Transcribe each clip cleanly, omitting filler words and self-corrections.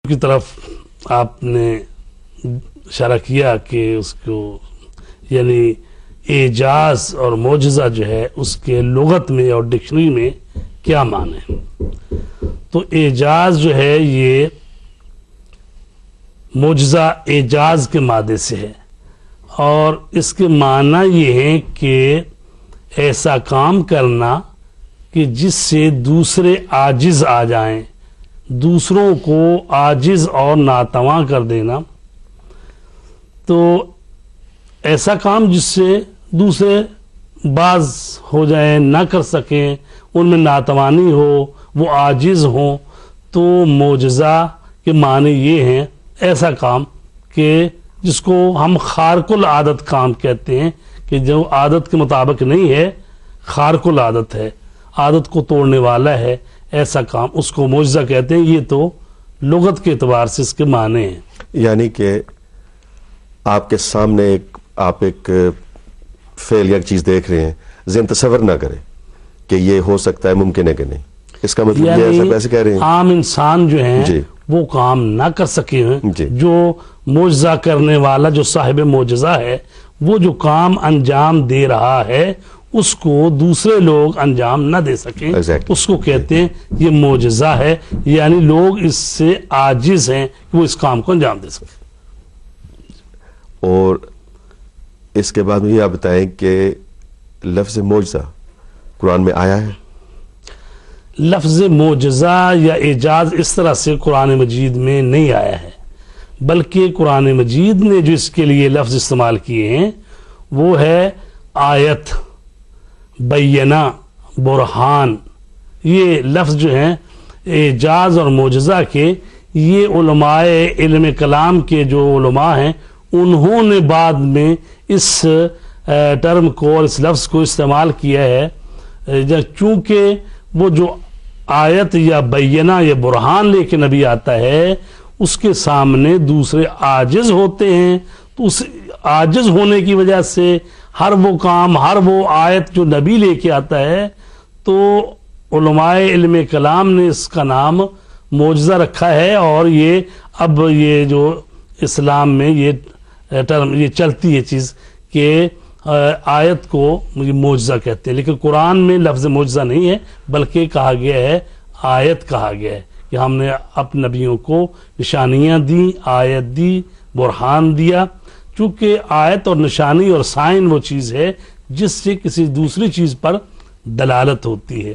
کی طرف آپ نے اشارہ کیا کہ اس کو یعنی اعجاز اور معجزہ جو ہے اس کے لغت میں اور ڈکشنری میں کیا معنی ہے. تو اعجاز جو ہے یہ معجزہ اعجاز کے مادے سے ہے اور اس کے معنی یہ ہے کہ ایسا کام کرنا کہ جس سے دوسرے عاجز آ جائیں، دوسروں کو عاجز اور ناتواں کر دینا. تو ایسا کام جس سے دوسرے باز ہو جائیں، نہ کر سکیں، ان میں ناتوانی ہو، وہ عاجز ہوں. تو معجزہ کے معنی یہ ہیں ایسا کام کہ جس کو ہم خارق العادت کام کہتے ہیں، کہ جو عادت کے مطابق نہیں ہے، خارق العادت ہے، عادت کو توڑنے والا ہے، ایسا کام اس کو معجزہ کہتے ہیں. یہ تو لغت کے اعتبار سے اس کے معنی ہیں. یعنی کہ آپ کے سامنے آپ ایک فعل یا چیز دیکھ رہے ہیں، ذہن تصور نہ کرے کہ یہ ہو سکتا ہے، ممکن ہے کہ نہیں. اس کا مطلب یہ ایسا کیسے کہہ رہے ہیں؟ عام انسان جو ہیں جی وہ کام نہ کر سکے ہیں. جی جو معجزہ کرنے والا، جو صاحب معجزہ ہے، وہ جو کام انجام دے رہا ہے اس کو دوسرے لوگ انجام نہ دے سکیں، اس کو کہتے ہیں یہ معجزہ ہے. یعنی لوگ اس سے عاجز ہیں کہ وہ اس کام کو انجام دے سکیں. اور اس کے بعد مجھے آپ بتائیں کہ لفظ معجزہ قرآن میں آیا ہے؟ لفظ معجزہ یا اعجاز اس طرح سے قرآن مجید میں نہیں آیا ہے، بلکہ قرآن مجید نے جو اس کے لیے لفظ استعمال کیے ہیں وہ ہے آیت، بینہ، برہان. یہ لفظ جو ہیں اعجاز اور معجزہ کے، یہ علماء علم کلام کے جو علماء ہیں انہوں نے بعد میں اس ٹرم کو اور اس لفظ کو استعمال کیا ہے. چونکہ وہ جو آیت یا بینہ یا برہان لے کے نبی آتا ہے اس کے سامنے دوسرے عاجز ہوتے ہیں، تو اس عاجز ہونے کی وجہ سے ہر وہ کام، ہر وہ آیت جو نبی لے کے آتا ہے، تو علماء علم کلام نے اس کا نام معجزہ رکھا ہے. اور یہ اب یہ جو اسلام میں یہ ٹرم یہ چلتی ہے چیز کہ آیت کو معجزہ کہتے ہیں. لیکن قرآن میں لفظ معجزہ نہیں ہے، بلکہ کہا گیا ہے آیت کہا گیا ہے کہ ہم نے اپنے نبیوں کو نشانیاں دی، آیت دی، برہان دیا. چونکہ آیت اور نشانی اور سائن وہ چیز ہے جس سے کسی دوسری چیز پر دلالت ہوتی ہے.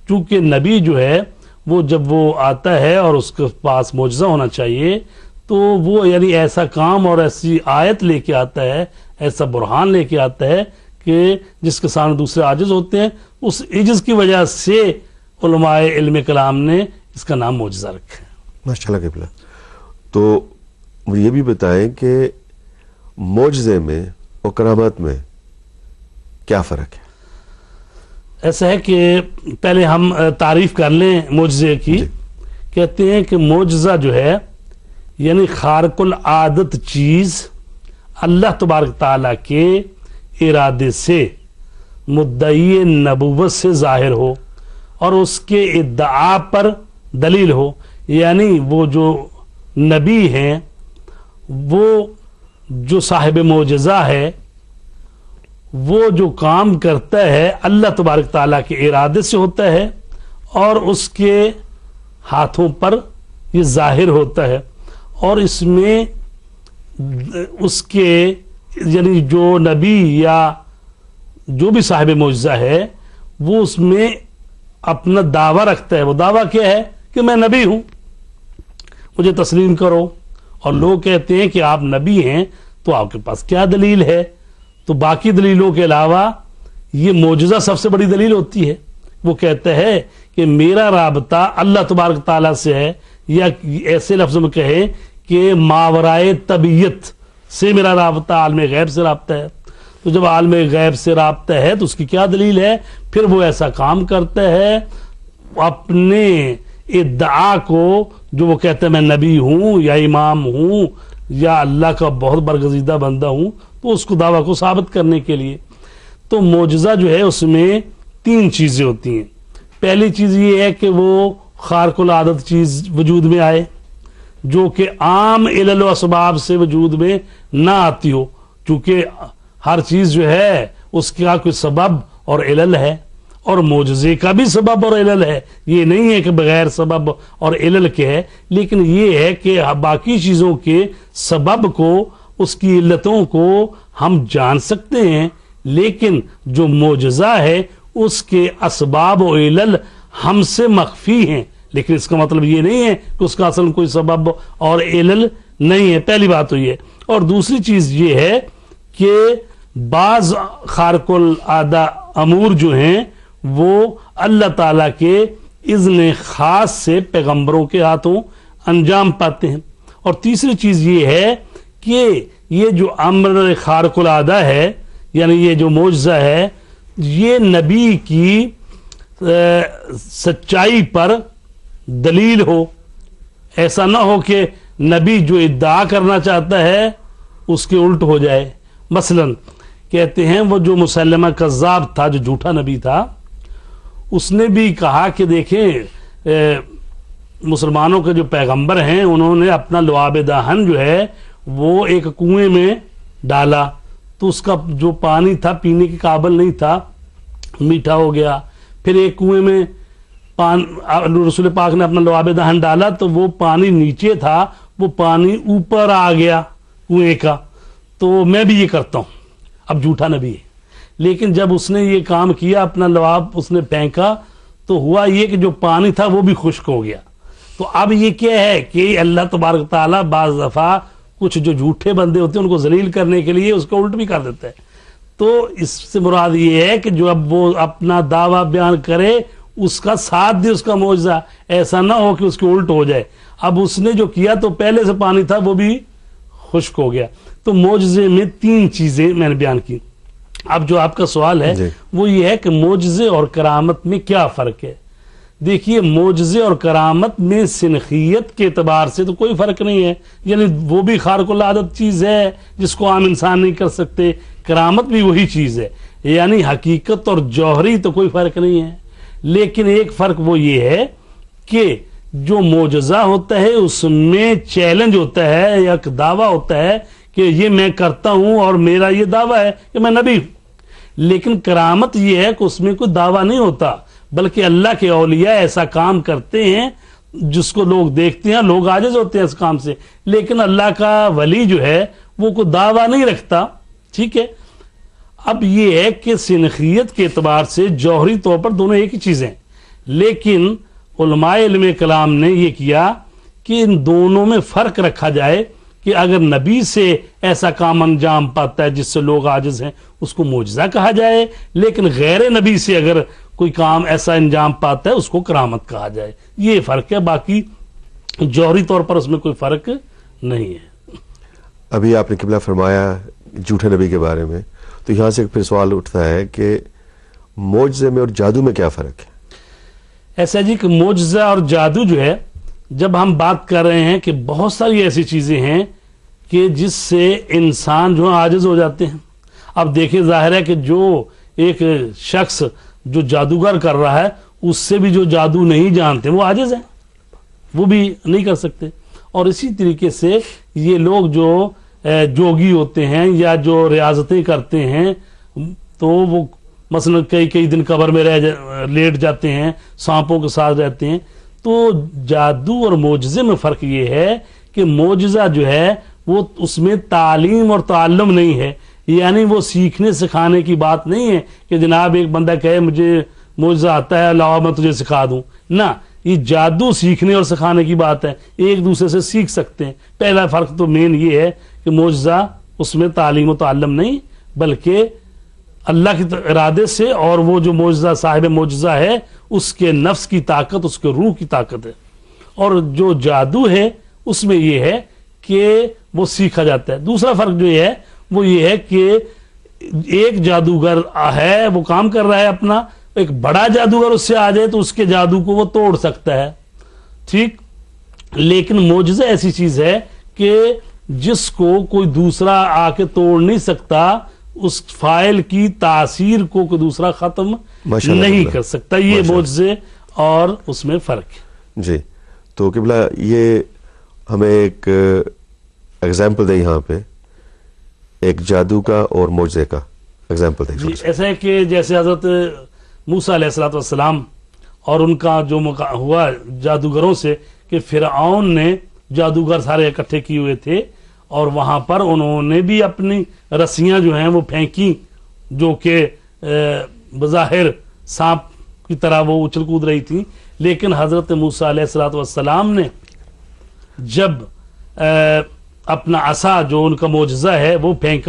چونکہ نبی جو ہے وہ جب وہ آتا ہے اور اس کے پاس معجزہ ہونا چاہیے، تو وہ یعنی ایسا کام اور ایسی آیت لے کے آتا ہے، ایسا برہان لے کے آتا ہے کہ جس کے سامنے دوسرے عاجز ہوتے ہیں. اس عجز کی وجہ سے علماء علم کلام نے اس کا نام معجزہ رکھا ہے. ماشاءاللہ قبلہ. تو مجھے یہ بھی بتائیں کہ معجزے میں اور کرامات میں کیا فرق ہے؟ ایسا ہے کہ پہلے ہم تعریف کر لیں معجزے کی. کہتے ہیں کہ معجزہ جو ہے یعنی خارق العادت چیز اللہ تبارک تعالیٰ کے ارادے سے مدعی نبوت سے ظاہر ہو اور اس کے ادعا پر دلیل ہو. یعنی وہ جو نبی ہیں، وہ جو صاحب معجزہ ہے، وہ جو کام کرتا ہے اللہ تبارک تعالیٰ کے ارادے سے ہوتا ہے اور اس کے ہاتھوں پر یہ ظاہر ہوتا ہے. اور اس میں اس کے یعنی جو نبی یا جو بھی صاحب معجزہ ہے وہ اس میں اپنا دعویٰ رکھتا ہے. وہ دعویٰ کیا ہے کہ میں نبی ہوں، مجھے تسلیم کرو. اور لوگ کہتے ہیں کہ آپ نبی ہیں تو آپ کے پاس کیا دلیل ہے؟ تو باقی دلیلوں کے علاوہ یہ معجزہ سب سے بڑی دلیل ہوتی ہے. وہ کہتا ہے کہ میرا رابطہ اللہ تبارک تعالیٰ سے ہے، یا ایسے لفظوں میں کہے کہ ماورائے طبیعت سے میرا رابطہ عالم غیب سے رابطہ ہے. تو جب عالم غیب سے رابطہ ہے تو اس کی کیا دلیل ہے؟ پھر وہ ایسا کام کرتا ہے اپنے ادعا کو، جو وہ کہتا ہے میں نبی ہوں یا امام ہوں یا اللہ کا بہت برگزیدہ بندہ ہوں، تو اس کو دعویٰ کو ثابت کرنے کے لیے. تو معجزہ جو ہے اس میں 3 چیزیں ہوتی ہیں. پہلی چیز یہ ہے کہ وہ خارق العادت چیز وجود میں آئے، جو کہ عام علل و اسباب سے وجود میں نہ آتی ہو، چونکہ ہر چیز جو ہے اس کا کوئی سبب اور علل ہے، اور معجزے کا بھی سبب اور علل ہے، یہ نہیں ہے کہ بغیر سبب اور علل کے ہے، لیکن یہ ہے کہ باقی چیزوں کے سبب کو، اس کی علتوں کو ہم جان سکتے ہیں، لیکن جو معجزہ ہے اس کے اسباب و علل ہم سے مخفی ہیں، لیکن اس کا مطلب یہ نہیں ہے کہ اس کا اصل کوئی سبب اور علل نہیں ہے۔ پہلی بات تو یہ، اور دوسری چیز یہ ہے کہ بعض خارق العادہ امور جو ہیں وہ اللہ تعالیٰ کے اذن خاص سے پیغمبروں کے ہاتھوں انجام پاتے ہیں۔ اور تیسری چیز یہ ہے کہ یہ جو امر خارق العادہ ہے، یعنی یہ جو معجزہ ہے، یہ نبی کی سچائی پر دلیل ہو، ایسا نہ ہو کہ نبی جو ادعا کرنا چاہتا ہے اس کے الٹ ہو جائے۔ مثلا کہتے ہیں وہ جو مسلمہ کذاب تھا، جو جھوٹا نبی تھا، اس نے بھی کہا کہ دیکھیں مسلمانوں کے جو پیغمبر ہیں انہوں نے اپنا لعاب دہن جو ہے وہ ایک کنویں میں ڈالا، تو اس کا جو پانی تھا پینے کے قابل نہیں تھا، میٹھا ہو گیا۔ پھر ایک کنویں میں رسول پاک نے اپنا لعاب دہن ڈالا تو وہ پانی نیچے تھا، وہ پانی اوپر آ گیا کنویں کا، تو میں بھی یہ کرتا ہوں۔ اب جھوٹا نبی ہے، لیکن جب اس نے یہ کام کیا، اپنا لعاب اس نے پھینکا، تو ہوا یہ کہ جو پانی تھا وہ بھی خشک ہو گیا۔ تو اب یہ کیا ہے کہ اللہ تبارک تعالیٰ بعض دفعہ کچھ جو جھوٹے بندے ہوتے ہیں ان کو ذلیل کرنے کے لیے اس کو الٹ بھی کر دیتا ہے۔ تو اس سے مراد یہ ہے کہ جو اب وہ اپنا دعویٰ بیان کرے اس کا ساتھ دے اس کا معجزہ، ایسا نہ ہو کہ اس کے الٹ ہو جائے۔ اب اس نے جو کیا تو پہلے سے پانی تھا وہ بھی خشک ہو گیا۔ تو معجزے میں تین چیزیں میں نے بیان کی۔ اب جو آپ کا سوال ہے وہ یہ ہے کہ معجزے اور کرامت میں کیا فرق ہے؟ دیکھیے، معجزے اور کرامت میں سنخیت کے اعتبار سے تو کوئی فرق نہیں ہے، یعنی وہ بھی خارق العادت چیز ہے جس کو عام انسان نہیں کر سکتے، کرامت بھی وہی چیز ہے، یعنی حقیقت اور جوہری تو کوئی فرق نہیں ہے۔ لیکن ایک فرق وہ یہ ہے کہ جو معجزہ ہوتا ہے اس میں چیلنج ہوتا ہے یا ایک دعویٰ ہوتا ہے کہ یہ میں کرتا ہوں اور میرا یہ دعویٰ ہے کہ میں نبی ہوں۔ لیکن کرامت یہ ہے کہ اس میں کوئی دعویٰ نہیں ہوتا، بلکہ اللہ کے اولیاء ایسا کام کرتے ہیں جس کو لوگ دیکھتے ہیں، لوگ عاجز ہوتے ہیں اس کام سے، لیکن اللہ کا ولی جو ہے وہ کوئی دعویٰ نہیں رکھتا۔ ٹھیک ہے، اب یہ ہے کہ سنخیت کے اعتبار سے جوہری طور پر دونوں ایک ہی چیزیں، لیکن علماء علم کلام نے یہ کیا کہ ان دونوں میں فرق رکھا جائے کہ اگر نبی سے ایسا کام انجام پاتا ہے جس سے لوگ عاجز ہیں اس کو معجزہ کہا جائے، لیکن غیر نبی سے اگر کوئی کام ایسا انجام پاتا ہے اس کو کرامت کہا جائے۔ یہ فرق ہے، باقی جوہری طور پر اس میں کوئی فرق نہیں ہے۔ ابھی آپ نے قبلہ فرمایا جھوٹے نبی کے بارے میں، تو یہاں سے پھر سوال اٹھتا ہے کہ معجزے میں اور جادو میں کیا فرق ہے؟ ایسا جی کہ معجزہ اور جادو جو ہے، جب ہم بات کر رہے ہیں کہ بہت ساری ایسی چیزیں ہیں کہ جس سے انسان جو عاجز ہو جاتے ہیں۔ اب دیکھیں، ظاہر ہے کہ جو ایک شخص جو جادوگر کر رہا ہے اس سے بھی جو جادو نہیں جانتے وہ عاجز ہیں، وہ بھی نہیں کر سکتے۔ اور اسی طریقے سے یہ لوگ جو جوگی ہوتے ہیں یا جو ریاضتیں کرتے ہیں تو وہ مثلا کئی دن قبر میں لیٹ جاتے ہیں، سانپوں کے ساتھ رہتے ہیں۔ تو جادو اور معجزے میں فرق یہ ہے کہ معجزہ جو ہے وہ اس میں تعلیم اور تعلم نہیں ہے، یعنی وہ سیکھنے سکھانے کی بات نہیں ہے کہ جناب ایک بندہ کہے مجھے معجزہ آتا ہے لاؤ میں تجھے سکھا دوں، نہ، یہ جادو سیکھنے اور سکھانے کی بات ہے، ایک دوسرے سے سیکھ سکتے ہیں۔ پہلا فرق تو مین یہ ہے کہ معجزہ اس میں تعلیم و تعلم نہیں، بلکہ اللہ کے ارادے سے، اور وہ جو معجزہ صاحب معجزہ ہے اس کے نفس کی طاقت، اس کے روح کی طاقت ہے۔ اور جو جادو ہے اس میں یہ ہے کہ وہ سیکھا جاتا ہے۔ دوسرا فرق جو ہے وہ یہ ہے کہ ایک جادوگر ہے وہ کام کر رہا ہے اپنا، ایک بڑا جادوگر اس سے آ جائے تو اس کے جادو کو وہ توڑ سکتا ہے، ٹھیک۔ لیکن معجزہ ایسی چیز ہے کہ جس کو کوئی دوسرا آ کے توڑ نہیں سکتا، اس فائل کی تاثیر کو کوئی دوسرا ختم نہیں کر سکتا۔ یہ معجزے اور اس میں فرق ہے۔ جی، تو قبلہ یہ ہمیں ایک ایگزامپل دیں یہاں پہ، ایک جادو کا اور معجزے کا ایگزامپل دیں. جی ایسا ہے کہ جیسے حضرت موسیٰ علیہ السلام اور ان کا جو ہوا جادوگروں سے کہ فرعون نے جادوگر سارے اکٹھے کیے ہوئے تھے اور وہاں پر انہوں نے بھی اپنی رسیاں جو ہیں وہ پھینکی جو کہ بظاہر سانپ کی طرح وہ اچھل کود رہی تھی، لیکن حضرت موسیٰ علیہ السلام نے جب اپنا عصا جو ان کا معجزہ ہے وہ پھینکا